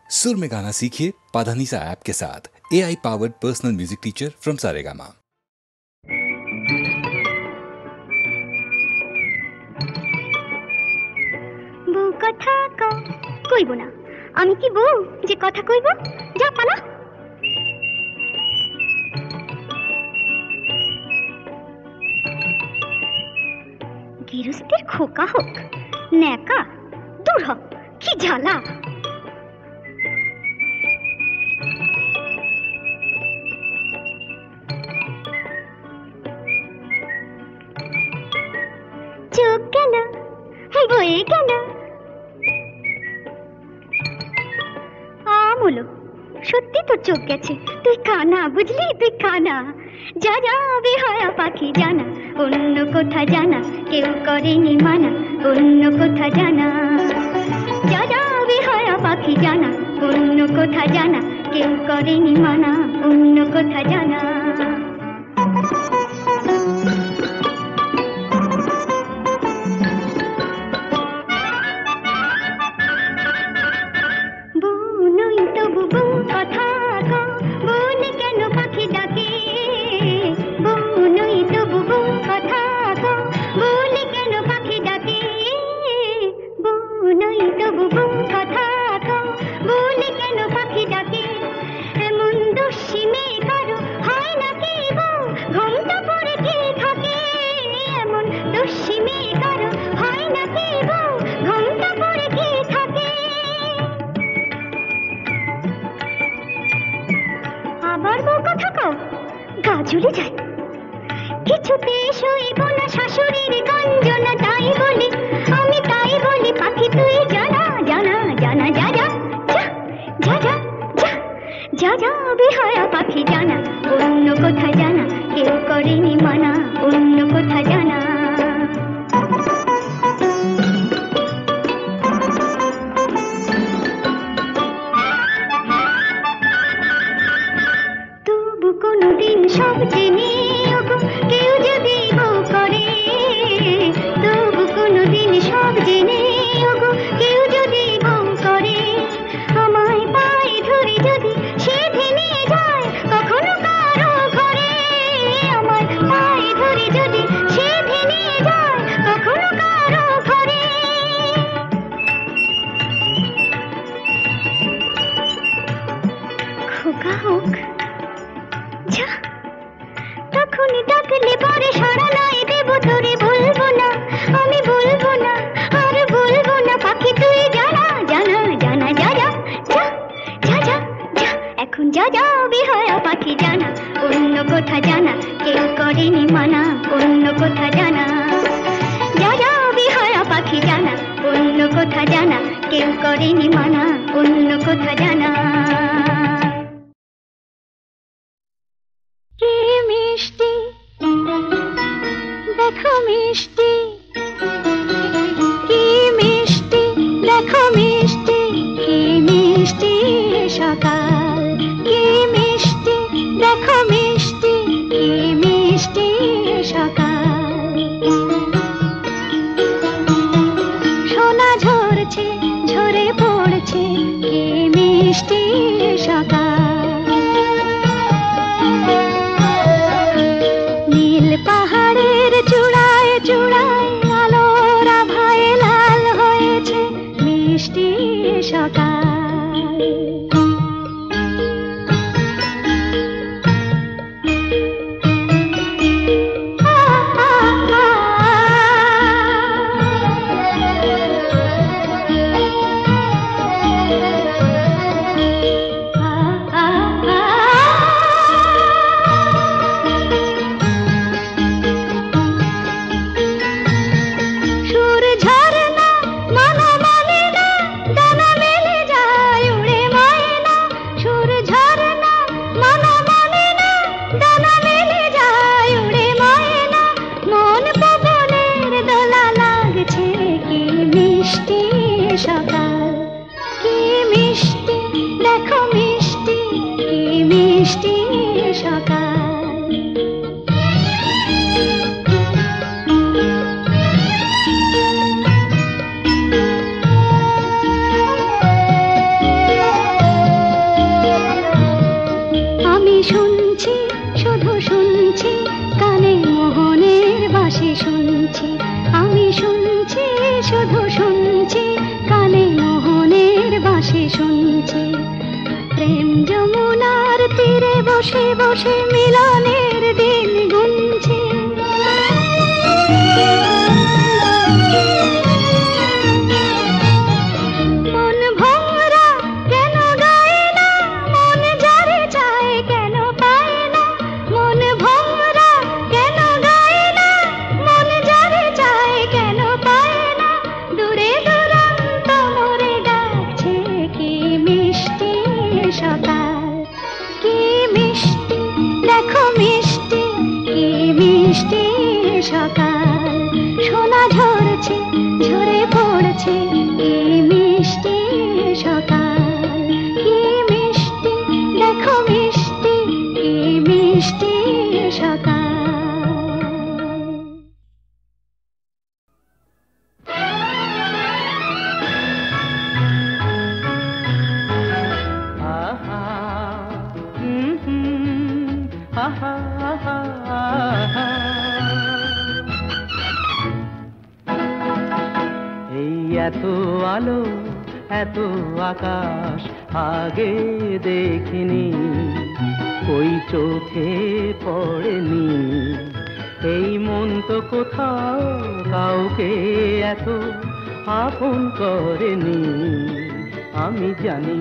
सुर में गाना सीखिए पाधानीसा ऐप के साथ। AI powered personal music teacher from Saregama. বউ কথা কইব না, আমি কি বউ যে কথা কইব? যা পালা। গৃহস্থের খোকা হোক ন্যাকা, দূর হ, কি জ্বালা। চোখ গেল বয়ে গেল আমলো, সত্যি তোর চোখ গেছে, তুই কানা, বুঝলি? তুই কানা। যা যাবে হয় পাখি জানা, অন্য কোথা জানা কেউ করেনি মানা, অন্য কোথা জানা। যা যাবে হয় পাখি জানা, অন্য কোথা জানা কেউ করেনি মানা, অন্য কোথা জানা। চলে যায় কিছুতে সইব না শাশুড়ির গঞ্জনা, তাই বলি আমি, তাই বলি পাখি তুই জানা জানা জানা। যা যা যা যা যা যা যাবে হয় পাখি জানা, অন্য কোথা জানা কেউ করেনি মানা, অন্য কোথা জানা। তবু কোনদিন সব জেনে কেউ যদি বউ করে, তবু কোনদিন সব জেনে কেউ যদি বউ করে, আমায় পায়ে ধরে যদি সে ভেঙে যায় কখনো কারো ঘরে, আমায় পায়ে ধরে যদি সে ভেঙে যায় কখনো কারো ঘরে। খোকা হোক যা, তখনই ডাকলে পরে সাড়া নাই দেব তোরে, বলবো না আমি, বলবো না আর বলবো না পাখি তুই জানা জানা জানা। যা যা যা যা যা যা, এখন যা যাবে হয় পাখি জানা, অন্য কোথা জানা কেউ করেনি মানা, অন্য কোথা জানা। যা যাবে হয় পাখি জানা, অন্য কোথা জানা কেউ করেনি মানা, অন্য কোথা জানা। মিষ্টি দেখো মিষ্টি, কি মিষ্টি দেখো মিষ্টি, কি মিষ্টি সকাল, কি মিষ্টি দেখো মিষ্টি, কি মিষ্টি সকাল। সোনা ঝরছে ঝরে পড়ছে, কি মিষ্টি সকাল। পাহাড়ের চূড়ায় চূড়ায় আলোর আভায় লাল হয়েছে মিষ্টি সকাল। সকাল কি মিষ্টি দেখো মিষ্টি, কি মিষ্টি সকাল। বসে বসে মিলনের দিন গুনছে। মন ভোরা কেন গায় না, মন যারে চায় কেন পায় না। মন ভোরা কেন গায় না, মন যারে চায় কেন পায় না। দূরে দূরান্ত মোরে ডাকছে, কি মিষ্টি সকাল, কি মিষ্টি দেখো মিষ্টি, কি মিষ্টি সকাল। সোনা ঝরছে ঝরে পড়ছে, কি মিষ্টি সকাল, কি মিষ্টি দেখো মিষ্টি, কি মিষ্টি সকাল। এই এত আলো এত আকাশ আগে দেখিনি, ওই চোখে পড়েনি। এই মন তো কোথাও কাউকে এত আপন করেনি। আমি জানি,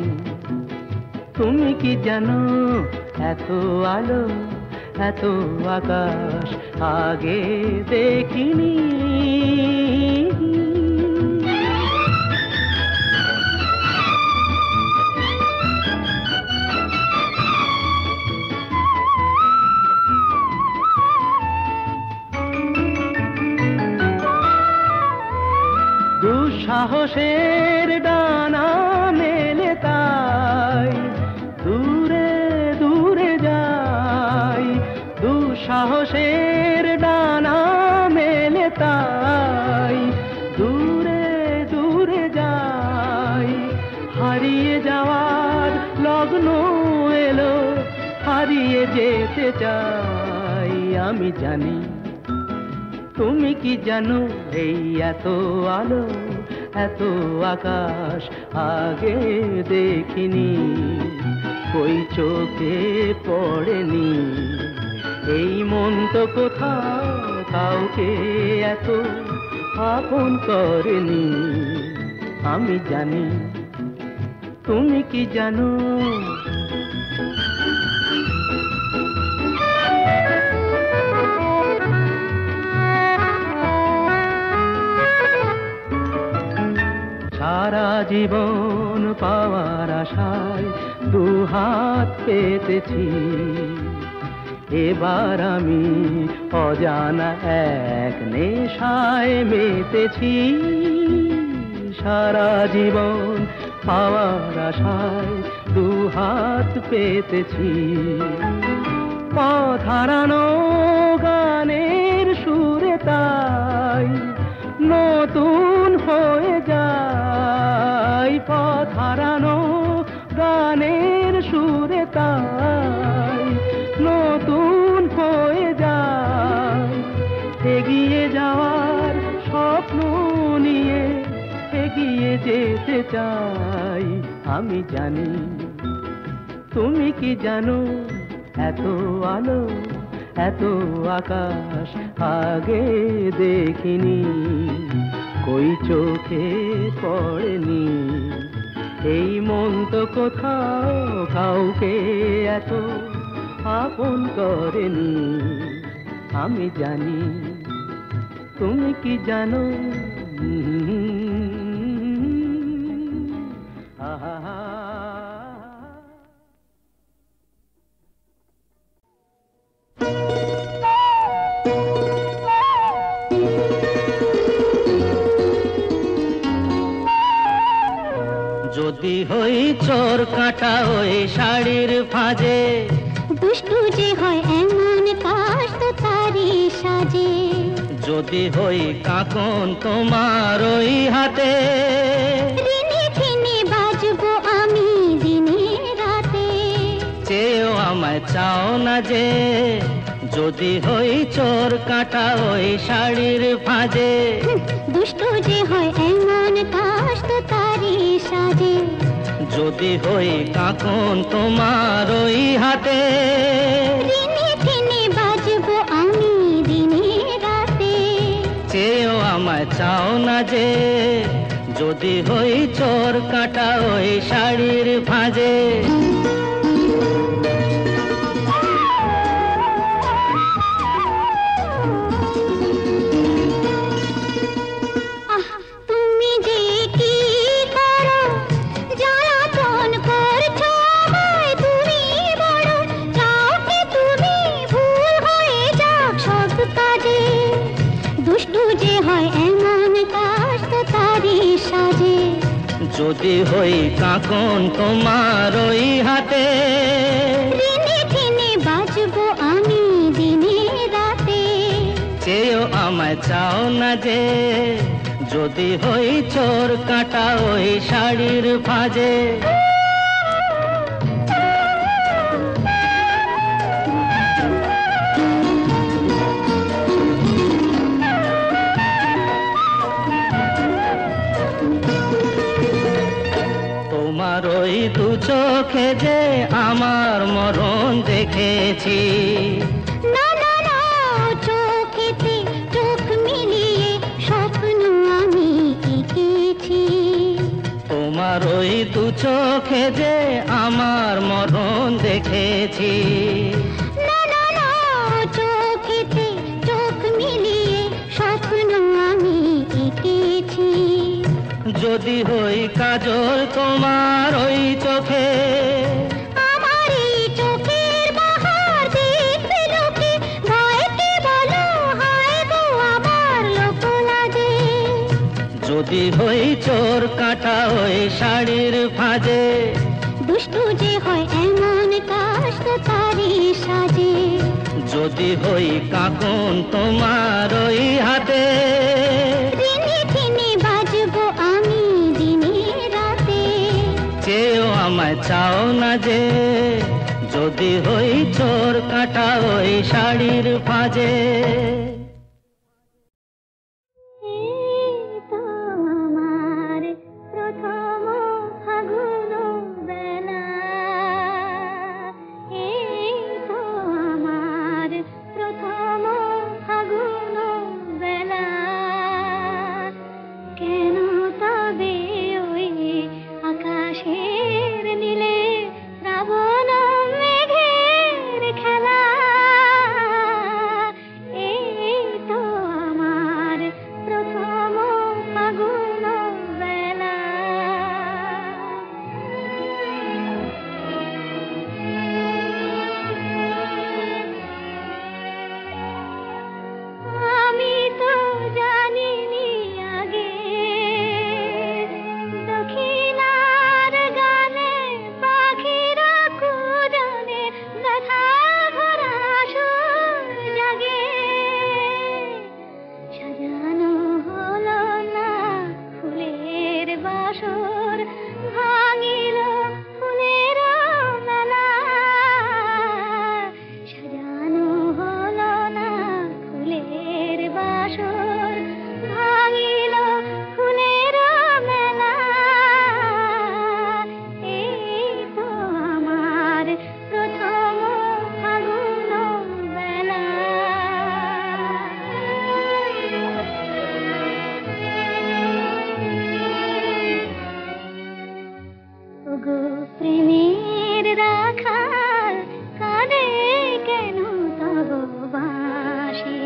তুমি কি জানো, এত আলো এত আকাশ আগে দেখিনি। দুঃসাহসের ডানা মেলে তাই দূরে দূরে যাই। দুঃসাহসের ডানা মেলে তাই দূরে দূরে যাই। হারিয়ে যাওয়ার লগ্ন এলো, হারিয়ে যেতে চাই। আমি জানি, তুমি কি জানো, এই এত আলো এত আকাশ আগে দেখিনি, ওই চোখে পড়েনি। এই মন তো কোথাও কাউকে এত আপন করেনি। আমি জানি, তুমি কি জানো। সারা জীবন পাওয়ার আশায় দুহাত পেতেছি, এবার আমি অজানা এক নেশায় মেতেছি। সারা জীবন পাওয়ার আশায় দুহাত পেতেছি, পথ হারানো গানের সুরে তাই নতুন হয়ে যায়। পথ হারানো গানের সুরে তাই নতুন হয়ে যায়। এগিয়ে যাওয়ার স্বপ্ন নিয়ে এগিয়ে যেতে চাই। আমি জানি, তুমি কি জানো, এত আলো এত আকাশ আগে দেখিনি, কই চোখে পড়েনি। এই মন তো কোথাও কাউকে এত আপন করেনি। আমি জানি, তুমি কি জানো। যদি হই চোর কাটা ওই শাড়ির ফাঁজে, দুষ্টু যে হয় এমন কাশ তো তারি সাজে। যদি হই কাকন তোমার ওই হাতে, রিনি ঝিনি বাজবো আমি দিনে রাতে। চেয়েও আমায় চাও না যে, যদি হই চোর কাটা ওই শাড়ির ফাঁজে। দুষ্টু যে হয় এমন কাশ তো তারি সাজে। যদি হই কাঁকন তোমার ওই হাতে, ঋণে টিনে বাজবো আমি দিনে রাতে। চেয়েও আমায় চাও না যে, যদি হই চোর কাঁটা ওই শাড়ির ভাঁজে। তুমি যে কি করো, জ্বালাতন করছো আমায়, তুমি বড় চাও কি তুমি ভুল হয়ে যাক সব কাজে। দুষ্টু যে হয় এমন কাজ তো তারই সাজে। যদি হই কাঁকন তোমার ওই হাতে, ঋণে টিনে বাজবো আমি দিনে রাতে। চেয়েও আমায় চাও না যে, যদি হই চোর কাঁটা ওই শাড়ির ভাঁজে। তোমার ওই দু চোখে যে আমার মরণ দেখেছি। না না না, চোখেতে চোখ মিলিয়ে স্বপ্ন আমি এঁকেছি। তোমার ওই দু চোখে যে আমার মরণ দেখেছি। না না না, চোখেতে চোখ মিলিয়ে স্বপ্ন আমি এঁকেছি। যদি হই কাজল তোমার ওই চোখে, আমার এই চোখের বাহার দেখবে লোকে, ভয়কে বলো হায় গো আমার লোক লাগে। যদি হই চোর কাঁটা ওই শাড়ির ভাঁজে। দুষ্টু যে হয় এমন কাজ তো তারই সাজে। যদি হই কাঁকন তোমার ওই হাতে, ঋণে টিনে বাজবো আমি দিনে রাতে। চেয়েও আমায় চাও না যে, যদি হই চোর কাঁটা ওই শাড়ির ভাঁজে। এই তো আমার প্রথম ফাগুন বেলা, এই তো আমার প্রথম ফাগুন বেলা। কেন তবে ওই আকাশের নীলে শ্রাবণ মেঘের খেলা, এই তো আমার প্রথম ফাগুন বেলা। আমি তো জানিনি আগে, দক্ষিণার গানে পাখিরা কুজনে ব্যথা ভরা সুর জাগে। সাজানো হলো না ফুলের বাসর, ভাঙিল ফুলের মেলা। সাজানো হলো না ফুলের বাসর, ভাঙিল ফুলের মেলা। এই তো আমার প্রথম ফাগুন বেলা। ওগো প্রেমের রাখাল, কাঁদে কেন তব বাঁশি।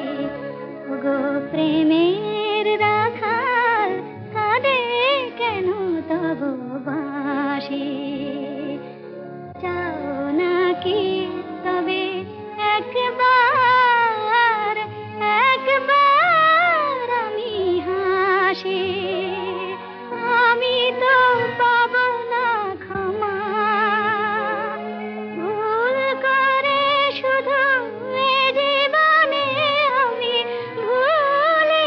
ওগো প্রেমের রাখাল, কাঁদে কেন তব বাঁশি। চাও নাকি তবে একবার, একবার আমি হাসি। আমি তো পাব না ক্ষমা, ভুল করে শুধু এ জীবনে আমি ভুলে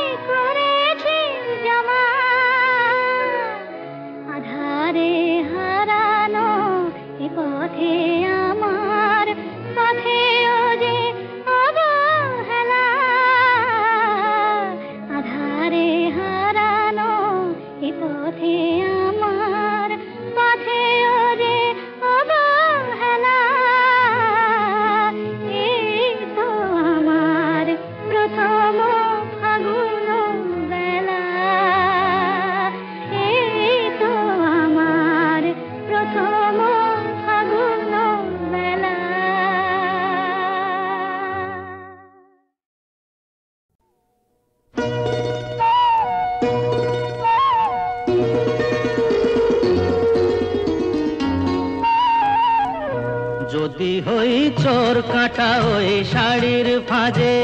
যদি হই চোর কাটা ওই শাড়ির ফাঁজে,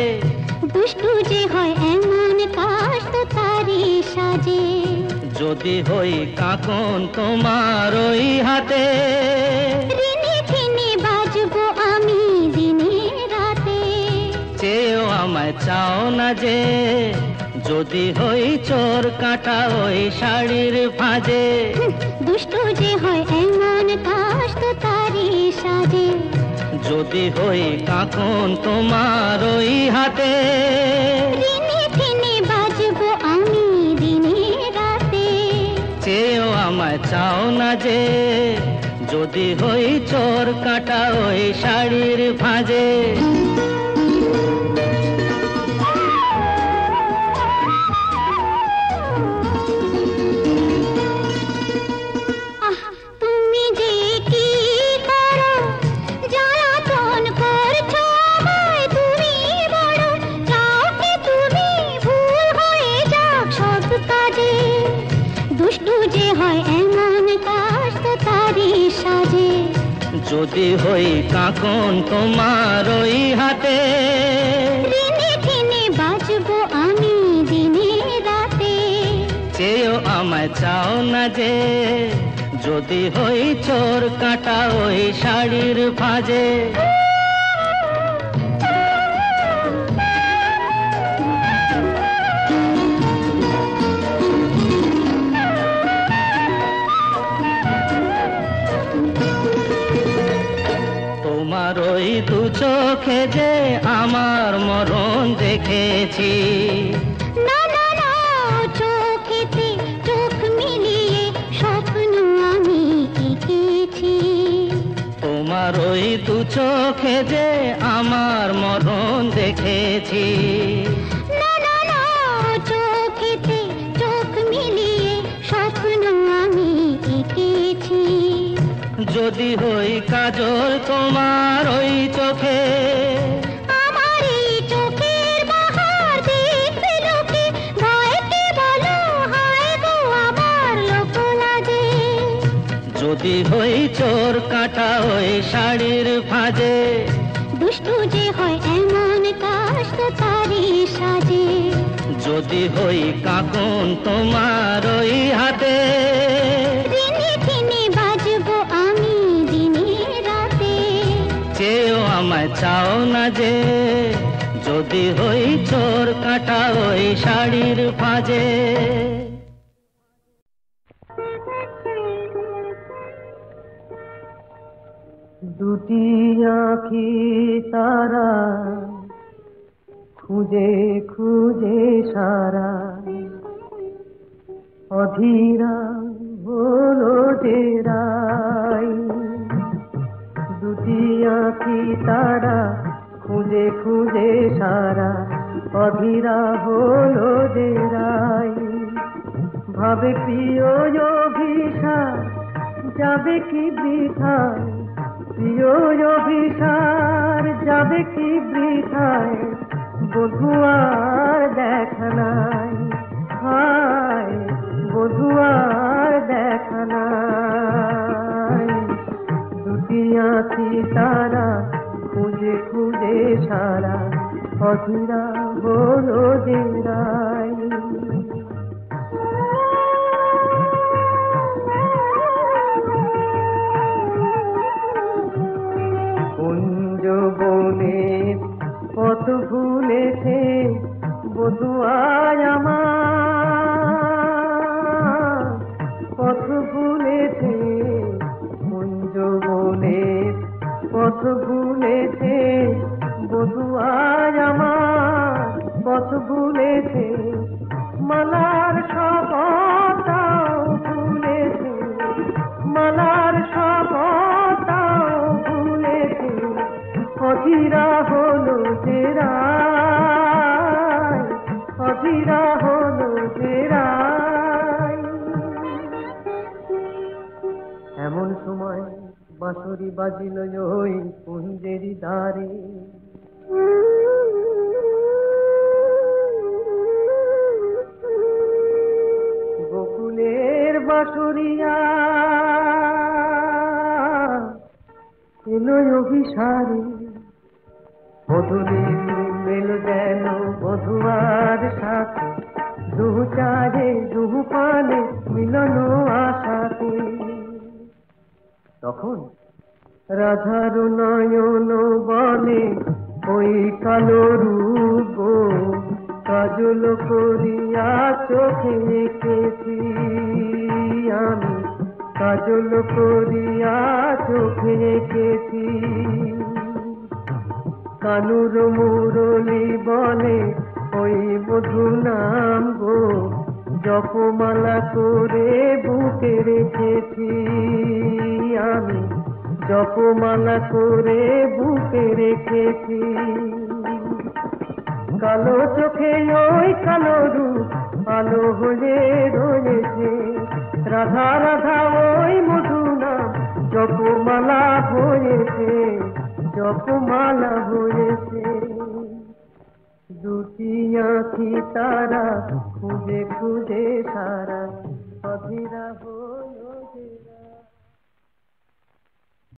দুষ্টু যে হয় এমন কাশ তো তারি সাজে। যদি হই কাকন তোমার ওই হাতে, ঋণে ঋণে বাজবো আমি দিনে রাতে। চেয়েও আমায় চাও না যে, যদি হই চোর কাটা ওই শাড়ির ফাঁজে। দুষ্টু যে হয় এমন কাশ তো তারি সাজে। যদি হই কাকন তোমার ওই হাতে, ঋণে ঋণে বাজবো আমি দিনে রাতে। চেয়েও আমায় চাও না যে, যদি হই চোর কাটা ওই শাড়ির ফাঁজে। তুমি যে কি করো, জ্বালাতন করছো আমায় তুমি বড়। চাও কি তুমি ভুল হয়ে যাক সব কাজে। দুষ্টু যে হয় এমন কাশ তো তারি সাজে। যদি হই কাকন তোমার ওই হাতে, ঋণে ঋণে বাজবো আমি দিনে রাতে। চেয়েও আমায় চাও না যে, যদি হই চোর কাটা ওই শাড়ির ফাঁজে। তোমার ওই দু চোখে যে আমার মরণ দেখেছি। না না না, চোখেতে চোখ মিলিয়ে স্বপ্ন আমি এঁকেছি। তোমার ওই দু চোখে যে আমার মরণ দেখেছি। না না না, চোখেতে চোখ মিলিয়ে স্বপ্ন আমি এঁকেছি। যদি হই কাজল তোমার ওই চোখে, আমার এই চোখের বাহার দেখবে লোকে। ভয়কে বলো হায় গো আমার লোক লাগে। যদি হই চোর কাটা ওই শাড়ির ফাঁজে, দুষ্টু যে হয় এমন কাশ তো তারি সাজে। যদি হই কাকন তোমার ওই হাতে, ঋণে ঋণে বাজবো আমি দিনে রাতে। চেয়েও আমায় চাও না যে, যদি হই চোর কাটা ওই শাড়ির ফাঁজে। দুটি আঁখি তারা খুঁজে খুঁজে সারা, অধীরা হলো যে রাই। দুটি আঁখি তারা খুঁজে খুঁজে সারা, অধীরা হলো যে রাই। ভাবে প্রিয় অভিশাপ যাবে কি বৃথায়, প্রিয় অভিশাপ যাবে কি বৃথায়। বধুয়ার দেখা নাই, হায় বধুয়ার দেখা নাই। দুটি আঁখি তারা খুঁজে খুঁজে সারা, অধীরা হলো যে রাই। কুঞ্জ বনে কত ভুলেছে বধুয়ায় আমার, কত ভুলেছে কুঞ্জ বনে, কত ভুলেছে বধুয়ায় আমার, কত ভুলেছে মালার শপথটাও ভুলেছে, মালার শপথটাও ভুলেছে। অধীরা হলো যে রাই, অধীরা হলো যে রাই। এমন সময় বাঁশরি বাজিল ওই কুঞ্জেরি দ্বারে, গোকুলের বাঁশরিয়া এলোই অভিসারে বদলে মেলো যেন বধুয়ার সাথে দুহু চারে দুহু পানে মিলন আশাতে তখন রাধার নয়ন বলে ওই কালো রূপ কাজল করিয়া চোখে এঁকেছি আমি কাজল করিয়া চোখে এঁকেছি কানুর মুরলি বলে ওই মধু নাম গো জপমালা করে বুকে রেখেছি আমি জপমালা করে বুকে রেখেছি কালো চোখে ওই কালো রূপ আলো হয়ে রয়েছে রাধা রাধা ওই মধু নাম জপমালা হয়েছে জপমালা হয়েছে দুটি আঁখি তারা খুঁজে খুঁজে সারা অধীরা